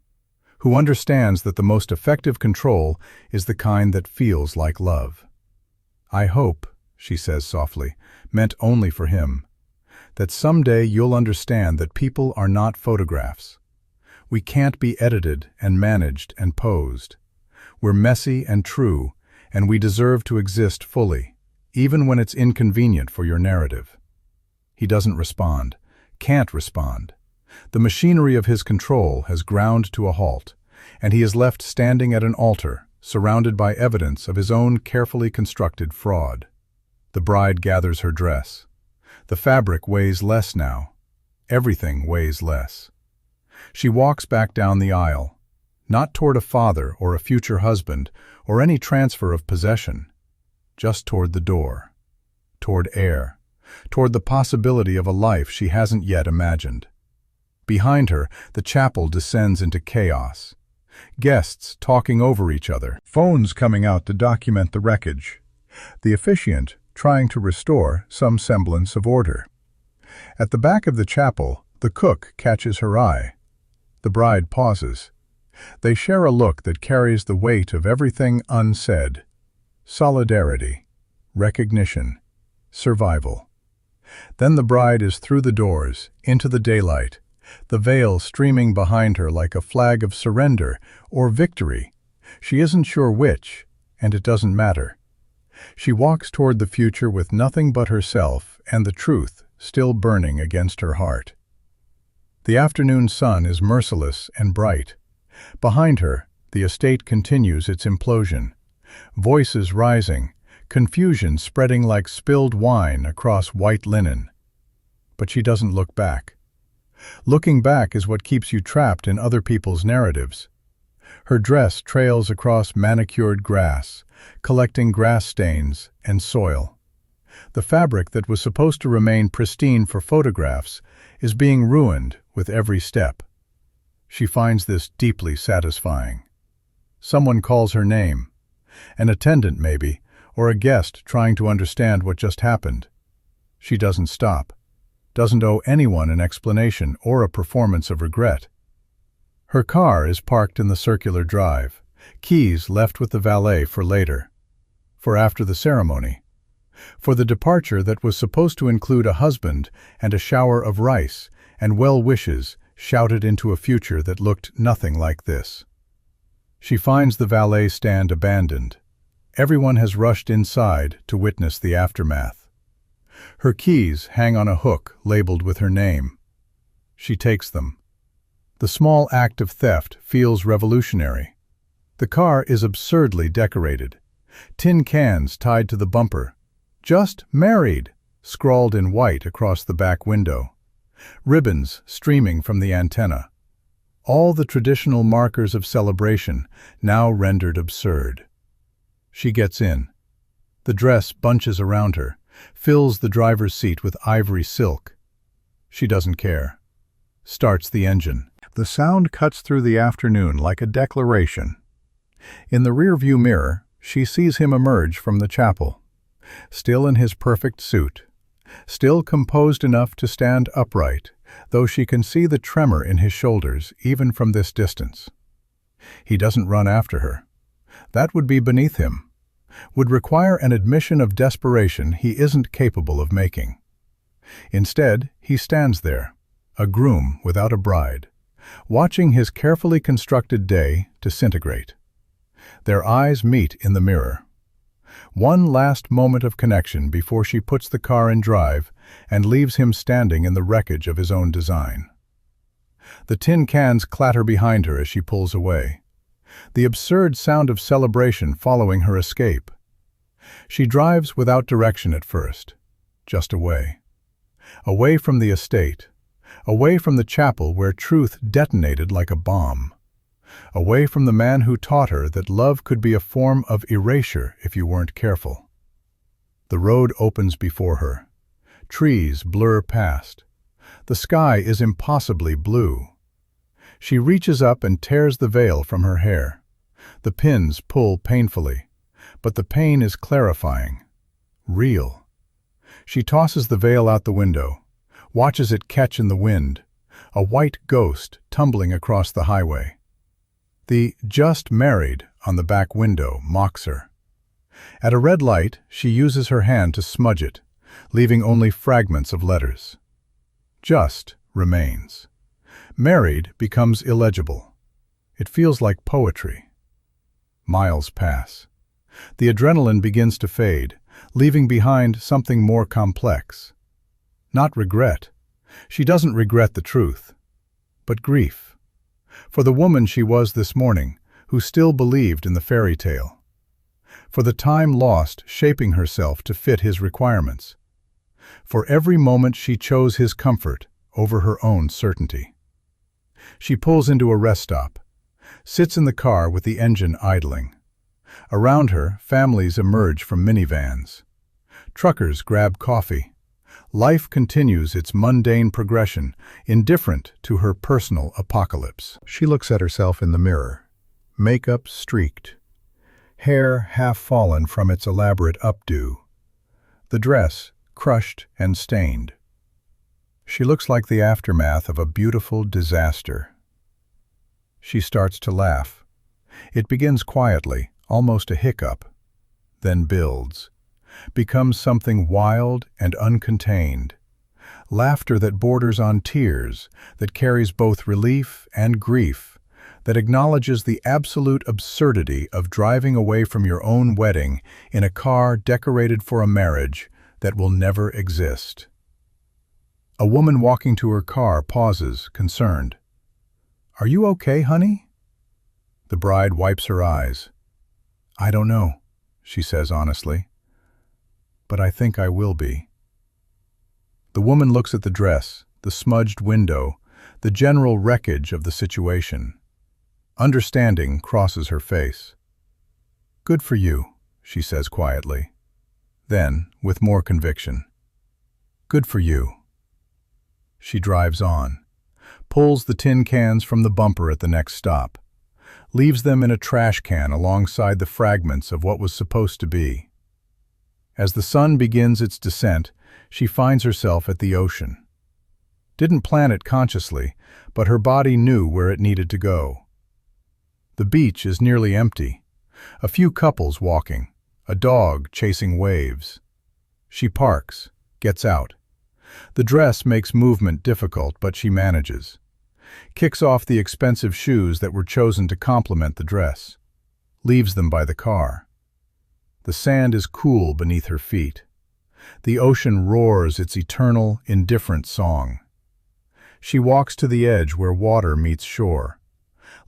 who understands that the most effective control is the kind that feels like love. I hope, she says softly, meant only for him, that someday you'll understand that people are not photographs. We can't be edited and managed and posed. We're messy and true, and we deserve to exist fully, even when it's inconvenient for your narrative. He doesn't respond, can't respond. The machinery of his control has ground to a halt, and he is left standing at an altar, surrounded by evidence of his own carefully constructed fraud. The bride gathers her dress. The fabric weighs less now. Everything weighs less. She walks back down the aisle, not toward a father or a future husband or any transfer of possession, just toward the door, toward air, toward the possibility of a life she hasn't yet imagined. Behind her, the chapel descends into chaos. Guests talking over each other, phones coming out to document the wreckage. The officiant trying to restore some semblance of order. At the back of the chapel, the cook catches her eye. The bride pauses. They share a look that carries the weight of everything unsaid. Solidarity, recognition, survival. Then the bride is through the doors, into the daylight, the veil streaming behind her like a flag of surrender or victory. She isn't sure which, and it doesn't matter. She walks toward the future with nothing but herself and the truth still burning against her heart. The afternoon sun is merciless and bright. Behind her, the estate continues its implosion. Voices rising, confusion spreading like spilled wine across white linen. But she doesn't look back. Looking back is what keeps you trapped in other people's narratives. Her dress trails across manicured grass, collecting grass stains and soil. The fabric that was supposed to remain pristine for photographs is being ruined with every step. She finds this deeply satisfying. Someone calls her name. An attendant maybe, or a guest trying to understand what just happened. She doesn't stop. Doesn't owe anyone an explanation or a performance of regret. Her car is parked in the circular drive, keys left with the valet for later, for after the ceremony, for the departure that was supposed to include a husband and a shower of rice and well wishes shouted into a future that looked nothing like this. She finds the valet stand abandoned. Everyone has rushed inside to witness the aftermath. Her keys hang on a hook labeled with her name. She takes them. The small act of theft feels revolutionary. The car is absurdly decorated. Tin cans tied to the bumper. "Just married," scrawled in white across the back window. Ribbons streaming from the antenna. All the traditional markers of celebration now rendered absurd. She gets in. The dress bunches around her, fills the driver's seat with ivory silk. She doesn't care. Starts the engine. The sound cuts through the afternoon like a declaration. In the rearview mirror, she sees him emerge from the chapel, still in his perfect suit, still composed enough to stand upright, though she can see the tremor in his shoulders even from this distance. He doesn't run after her. That would be beneath him, would require an admission of desperation he isn't capable of making. Instead, he stands there, a groom without a bride, watching his carefully constructed day disintegrate. Their eyes meet in the mirror. One last moment of connection before she puts the car in drive and leaves him standing in the wreckage of his own design. The tin cans clatter behind her as she pulls away, the absurd sound of celebration following her escape. She drives without direction at first, just away. Away from the estate, away from the chapel where truth detonated like a bomb. Away from the man who taught her that love could be a form of erasure if you weren't careful. The road opens before her. Trees blur past. The sky is impossibly blue. She reaches up and tears the veil from her hair. The pins pull painfully, but the pain is clarifying, real. She tosses the veil out the window, watches it catch in the wind, a white ghost tumbling across the highway. The "just married" on the back window mocks her. At a red light, she uses her hand to smudge it, leaving only fragments of letters. Just remains. Married becomes illegible. It feels like poetry. Miles pass. The adrenaline begins to fade, leaving behind something more complex. Not regret. She doesn't regret the truth. but grief. For the woman she was this morning, who still believed in the fairy tale. For the time lost shaping herself to fit his requirements. For every moment she chose his comfort over her own certainty. She pulls into a rest stop, sits in the car with the engine idling. Around her, families emerge from minivans. Truckers grab coffee. Life continues its mundane progression, indifferent to her personal apocalypse. She looks at herself in the mirror, makeup streaked, hair half fallen from its elaborate updo, the dress crushed and stained. She looks like the aftermath of a beautiful disaster. She starts to laugh. It begins quietly, almost a hiccup, then builds, becomes something wild and uncontained. Laughter that borders on tears, that carries both relief and grief, that acknowledges the absolute absurdity of driving away from your own wedding in a car decorated for a marriage that will never exist. A woman walking to her car pauses, concerned. "Are you okay, honey?" The bride wipes her eyes. "I don't know," she says honestly, "but I think I will be." The woman looks at the dress, the smudged window, the general wreckage of the situation. Understanding crosses her face. "Good for you," she says quietly. Then, with more conviction, "Good for you." She drives on, pulls the tin cans from the bumper at the next stop, leaves them in a trash can alongside the fragments of what was supposed to be. As the sun begins its descent, she finds herself at the ocean. Didn't plan it consciously, but her body knew where it needed to go. The beach is nearly empty. A few couples walking, a dog chasing waves. She parks, gets out. The dress makes movement difficult, but she manages. Kicks off the expensive shoes that were chosen to complement the dress. Leaves them by the car. The sand is cool beneath her feet. The ocean roars its eternal, indifferent song. She walks to the edge where water meets shore.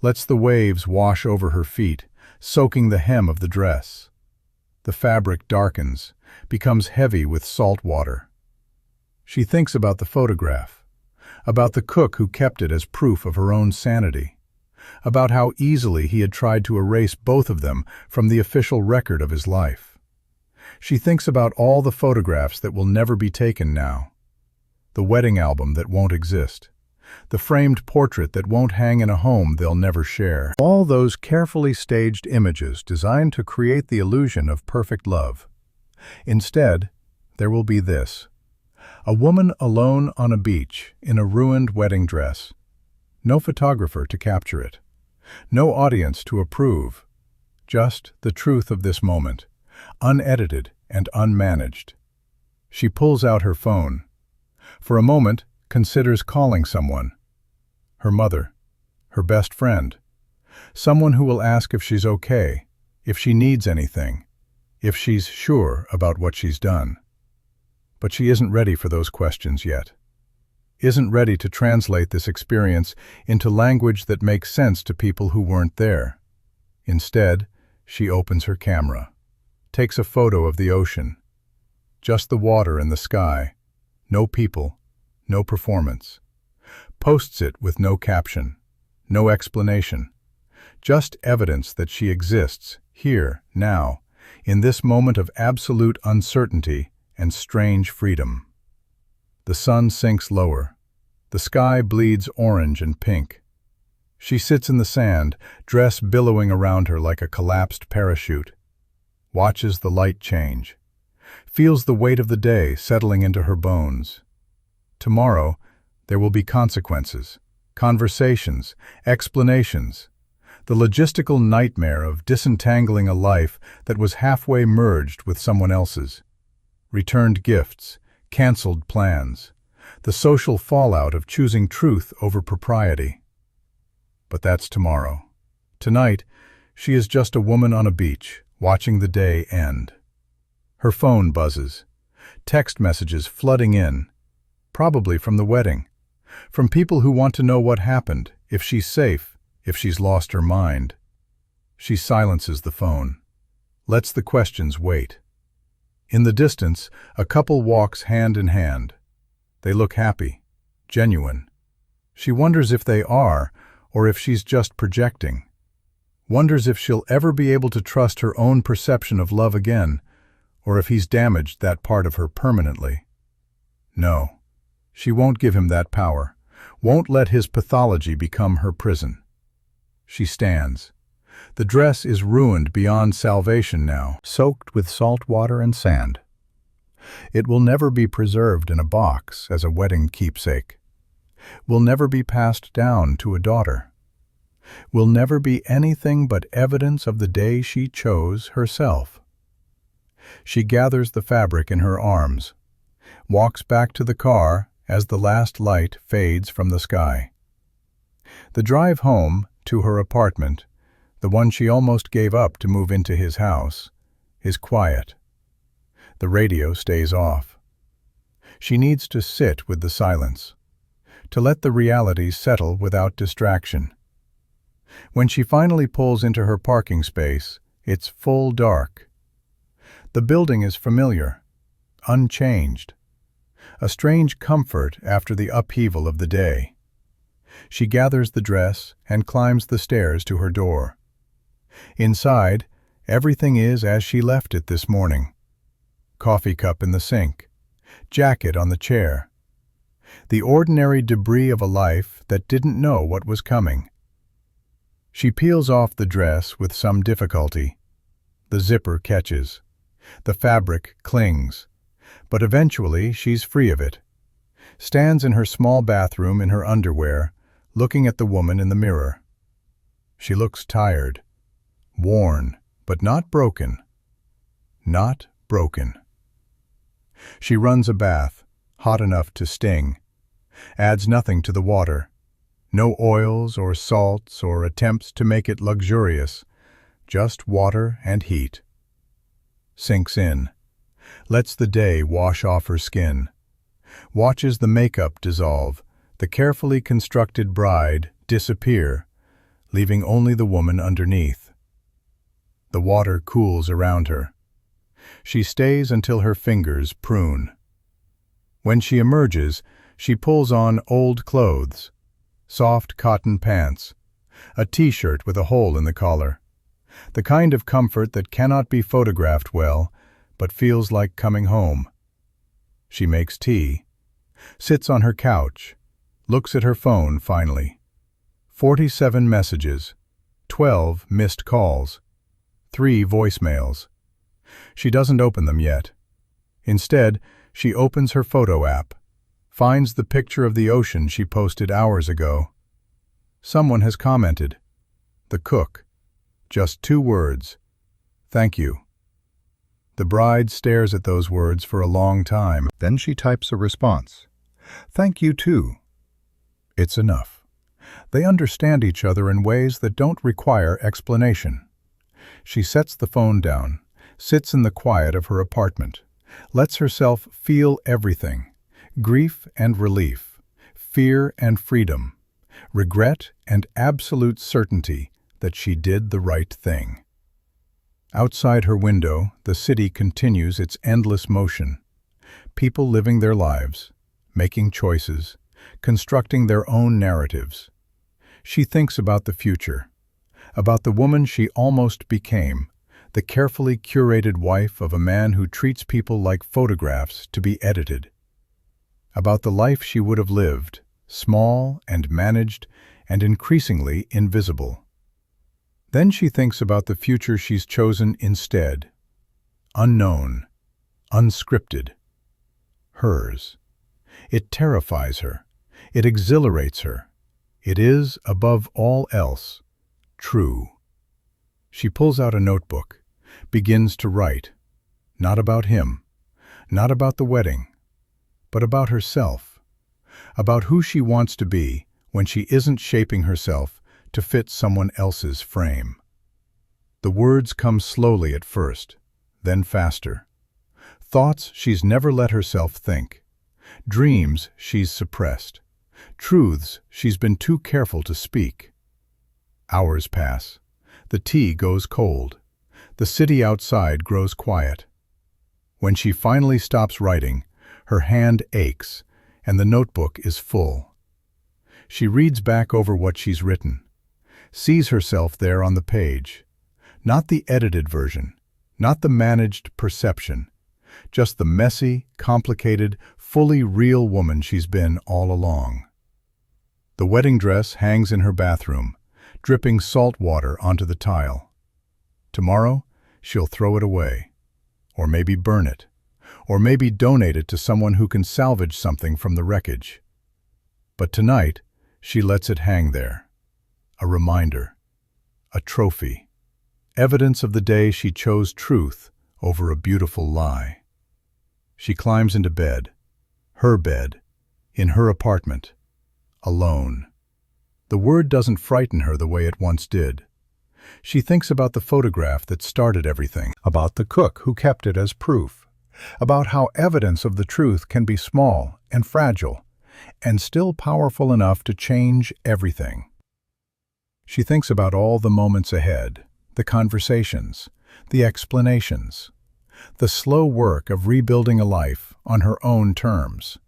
Lets the waves wash over her feet, soaking the hem of the dress. The fabric darkens, becomes heavy with salt water. She thinks about the photograph, about the cook who kept it as proof of her own sanity, about how easily he had tried to erase both of them from the official record of his life. She thinks about all the photographs that will never be taken now, the wedding album that won't exist, the framed portrait that won't hang in a home they'll never share. All those carefully staged images designed to create the illusion of perfect love. Instead, there will be this. A woman alone on a beach in a ruined wedding dress. No photographer to capture it. No audience to approve. Just the truth of this moment, unedited and unmanaged. She pulls out her phone. For a moment, considers calling someone. Her mother. Her best friend. Someone who will ask if she's okay, if she needs anything, if she's sure about what she's done. But she isn't ready for those questions yet. Isn't ready to translate this experience into language that makes sense to people who weren't there. Instead, she opens her camera, takes a photo of the ocean. Just the water and the sky. No people, no performance. Posts it with no caption, no explanation. Just evidence that she exists, here, now, in this moment of absolute uncertainty and strange freedom. The sun sinks lower. The sky bleeds orange and pink. She sits in the sand, dress billowing around her like a collapsed parachute. Watches the light change. Feels the weight of the day settling into her bones. Tomorrow, there will be consequences, conversations, explanations. The logistical nightmare of disentangling a life that was halfway merged with someone else's. Returned gifts, canceled plans, the social fallout of choosing truth over propriety. But that's tomorrow. Tonight, she is just a woman on a beach, watching the day end. Her phone buzzes, text messages flooding in, probably from the wedding, From people who want to know what happened, if she's safe, if she's lost her mind. She silences the phone, lets the questions wait. In the distance, a couple walks hand in hand. They look happy, genuine. She wonders if they are, or if she's just projecting. Wonders if she'll ever be able to trust her own perception of love again, or if he's damaged that part of her permanently. No, she won't give him that power, won't let his pathology become her prison. She stands. The dress is ruined beyond salvation now, soaked with salt water and sand. It will never be preserved in a box as a wedding keepsake. Will never be passed down to a daughter. Will never be anything but evidence of the day she chose herself. She gathers the fabric in her arms, walks back to the car as the last light fades from the sky. The drive home to her apartment, the one she almost gave up to move into his house, is quiet. The radio stays off. She needs to sit with the silence, to let the realities settle without distraction. When she finally pulls into her parking space, it's full dark. The building is familiar, unchanged, a strange comfort after the upheaval of the day. She gathers the dress and climbs the stairs to her door. Inside, everything is as she left it this morning. Coffee cup in the sink, jacket on the chair. The ordinary debris of a life that didn't know what was coming. She peels off the dress with some difficulty. The zipper catches. The fabric clings. But eventually she's free of it. Stands in her small bathroom in her underwear, looking at the woman in the mirror. She looks tired, worn, but not broken. Not broken. She runs a bath, hot enough to sting. Adds nothing to the water. No oils or salts or attempts to make it luxurious. Just water and heat. Sinks in. Lets the day wash off her skin. Watches the makeup dissolve, the carefully constructed bride disappear, leaving only the woman underneath. The water cools around her. She stays until her fingers prune. When she emerges, she pulls on old clothes, soft cotton pants, a t-shirt with a hole in the collar, the kind of comfort that cannot be photographed well, but feels like coming home. She makes tea, sits on her couch, looks at her phone finally. 47 messages, 12 missed calls, 3 voicemails. She doesn't open them yet. Instead, she opens her photo app, finds the picture of the ocean she posted hours ago. Someone has commented. The cook. Just 2 words. Thank you. The bride stares at those words for a long time. Then she types a response. Thank you too. It's enough. They understand each other in ways that don't require explanation. She sets the phone down, sits in the quiet of her apartment, lets herself feel everything. Grief and relief, fear and freedom, regret and absolute certainty that she did the right thing. Outside her window, the city continues its endless motion. People living their lives, making choices, constructing their own narratives. She thinks about the future, about the woman she almost became, the carefully curated wife of a man who treats people like photographs to be edited. About the life she would have lived, small and managed and increasingly invisible. Then she thinks about the future she's chosen instead. Unknown, unscripted. Hers. It terrifies her. It exhilarates her. It is, above all else, true. She pulls out a notebook, begins to write. Not about him, not about the wedding, but about herself. About who she wants to be when she isn't shaping herself to fit someone else's frame. The words come slowly at first, then faster. Thoughts she's never let herself think. Dreams she's suppressed. truths she's been too careful to speak. Hours pass. The tea goes cold. The city outside grows quiet. When she finally stops writing, her hand aches, and the notebook is full. She reads back over what she's written, sees herself there on the page. Not the edited version, not the managed perception, just the messy, complicated, fully real woman she's been all along. The wedding dress hangs in her bathroom, dripping salt water onto the tile. Tomorrow, she'll throw it away, or maybe burn it, or maybe donate it to someone who can salvage something from the wreckage. But tonight, she lets it hang there, a reminder, a trophy, evidence of the day she chose truth over a beautiful lie. She climbs into bed, her bed, in her apartment, alone. The word doesn't frighten her the way it once did. She thinks about the photograph that started everything, about the cook who kept it as proof, about how evidence of the truth can be small and fragile, and still powerful enough to change everything. She thinks about all the moments ahead, the conversations, the explanations, the slow work of rebuilding a life on her own terms.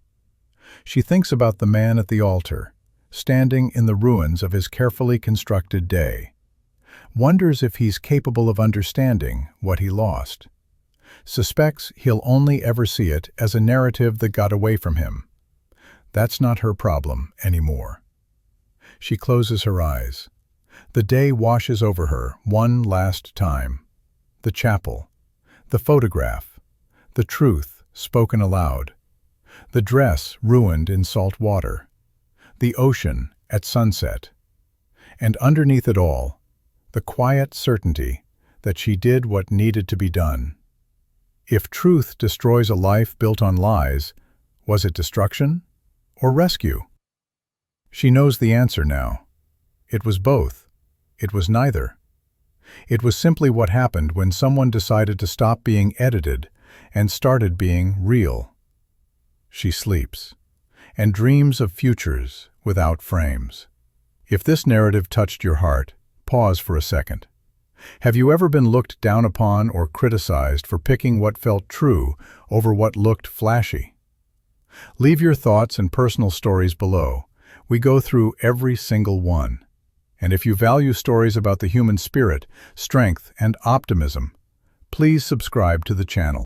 She thinks about the man at the altar, standing in the ruins of his carefully constructed day, wonders if he's capable of understanding what he lost, suspects he'll only ever see it as a narrative that got away from him. That's not her problem anymore. She closes her eyes. The day washes over her one last time. The chapel, the photograph, the truth spoken aloud, the dress ruined in salt water, the ocean at sunset, and underneath it all, the quiet certainty that she did what needed to be done. If truth destroys a life built on lies, was it destruction or rescue? She knows the answer now. It was both. It was neither. It was simply what happened when someone decided to stop being edited and started being real. She sleeps and dreams of futures without frames. If this narrative touched your heart, pause for a second. Have you ever been looked down upon or criticized for picking what felt true over what looked flashy? Leave your thoughts and personal stories below. We go through every single one. And if you value stories about the human spirit, strength, and optimism, please subscribe to the channel.